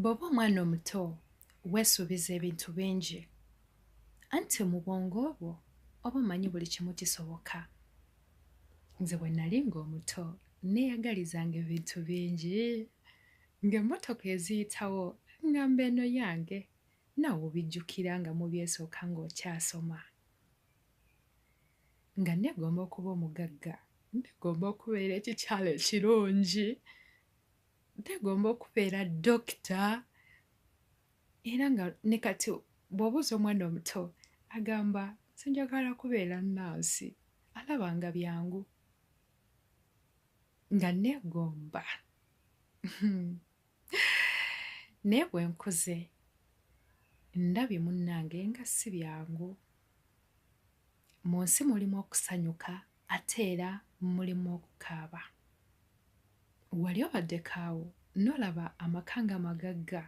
Bw'oba omwana omuto weesuubiza ebintu bingi anti mu bwongo obwo oba omanyi buli kimu kisoboka. Nze bwe nali ng'omuto neeyagalizanga ebintu bingi, ng'emmotoka eziyitawo ngamba eno yange, naawe obijjukira nga mu byesooka ng'okyasoma. Nga neegomba okuba omugagga, neegomba okubeera ekikyala ekirungi, neegomba okubeera dokita, era nga ne kati bw'obuuza omwana omuto agamba nze njagala kubeera nnansi, alaba nga byangu. Nga neegomba. Naye bwe nkuze ndabye munnange nga si byangu. Mu nsi mulimu okusanyuka ate era mulimu okukaaba. Wali obaddeko awo n'olaba amaka nga magagga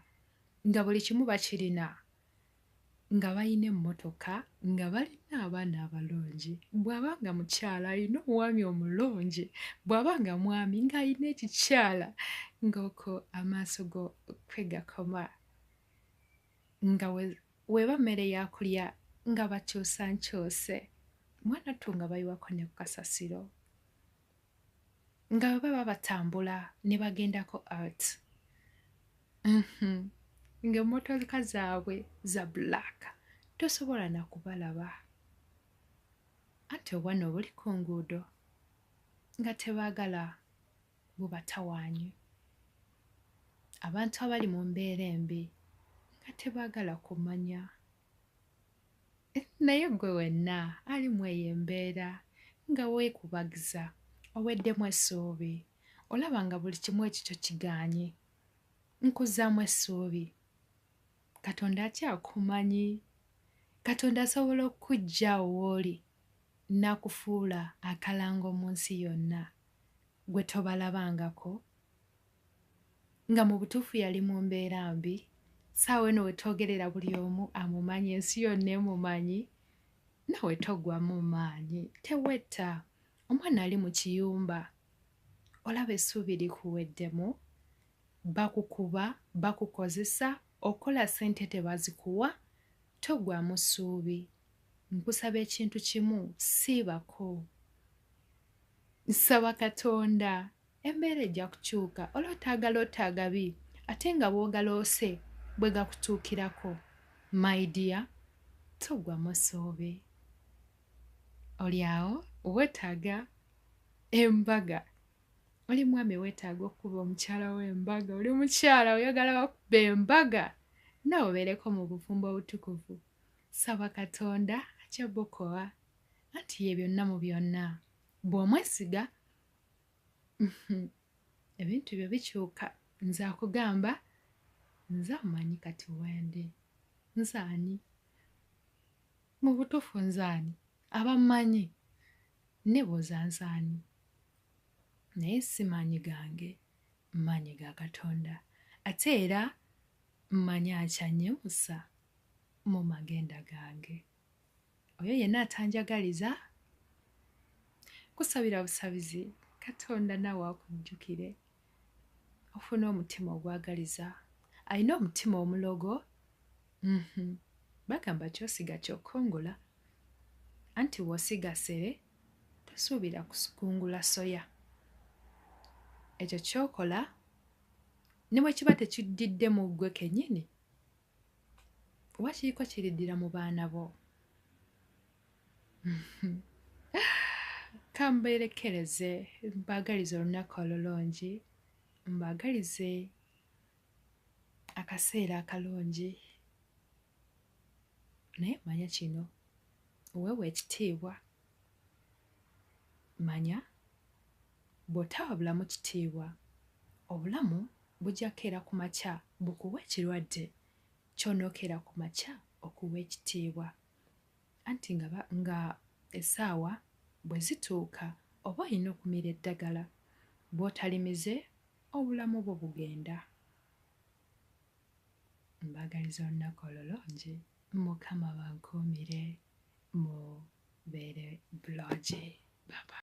nga buli kimu bakirina, nga balina emmotoka, nga balina abaana abalungi, bw'aba nga mukyala alina omwami omulungi, bw'aba nga mwami ng'alina ekikyala ng'okwo amaaso go kwe gakoma, nga weeba mmere yakulya nga bakyusankyuse, mwana ttu nga bayiwako ne ku kasasiro, nga bwe baba batambula ne bagendako out, ng'emmotoka zaabwe za bbulaaka tosobola na kubalaba. Anti obwana obuli ku nguudo nga tebaagala bubatawaanye, abantu abali mu mbeera embi nga tebaagala kumanya. Naye ggwe wenna ali mu eyo embeera nga weekubagiza, oweddemu essuubi, olaba nga buli kimu ekikyo kigaanye, nkuzaamu essuubi. Katonda akyakumanyi, Katonda asobola okuggya w'oli n'akufuula akalango mu nsi yonna gwe tobalabangako, nga mu butuufu yali mu mbeera mbi, saawa eno we twogerera buli omu amumanyi, ensi yonna emumanyi, naawe togwamu maanyi, tewetta. Omwana ali mu Kiyumba, olaba essuubi likuweddemu, bakukuba, bakukozesa, okola ssente tebazikuwa, togwamu ssuubi. Nkusaba ekintu kimu, siibako. Nsaba Katonda embeera ejja kukyuka, olw'otaagala otaagabi, ate nga bw'ogaloose bwe gakutuukirako, my dear, togwamu ssuubi. Oli awo weetaaga embaga, oli mwami weetaaga okuba omukyala w'embaga, oli mukyala oyagala bakubba embaga, naawe obeereko mu bufumbo obutukuvu. Saba Katonda ajja bukowa, anti ye byonna mu byonna. Bw'omwesiga ebintu byo bikyuka. Nze akugamba, nze amanyi kati wendi, nze ani? Mu butuufu nze ani? Abammanyi nebuuza nze ani? Naye si maanyi gange, maanyi ga Katonda, ate era mmanyi akyanyimusa mu magenda gange. Oyo yenna atanjagaliza, kusabira busabizi, Katonda naawe akujjukire, ofune omutima ogwagaliza. Alina omutima omulogo, bagamba ky'osiga ky'okungula, anti w'osiga ssere tosuubira kungula soya. Ekyo ky'okola ne bwe kiba tekiddidde mu ggwe kennyini, oba kiriko kiriddira mu baana bo. Kambeerekereze, mbaagalize olunaku olulungi, mbaagalize akaseera akalungi. Naye manya kino, weewe ekitiibwa. Manya bw'otawa bulamu kitiibwa, obulamu bujja kukeera ku makya bukuwa ekirwadde, ky'onookeera ku makya okuwa ekitiibwa. Anti nga essaawa bwe zituuka oba olina okumira eddagala, bw'otalimize obulamu bwo bugenda. Mbaagaliza olunaku olulungi, Mukama bankuumire, mubeere bulungi. Bye bye.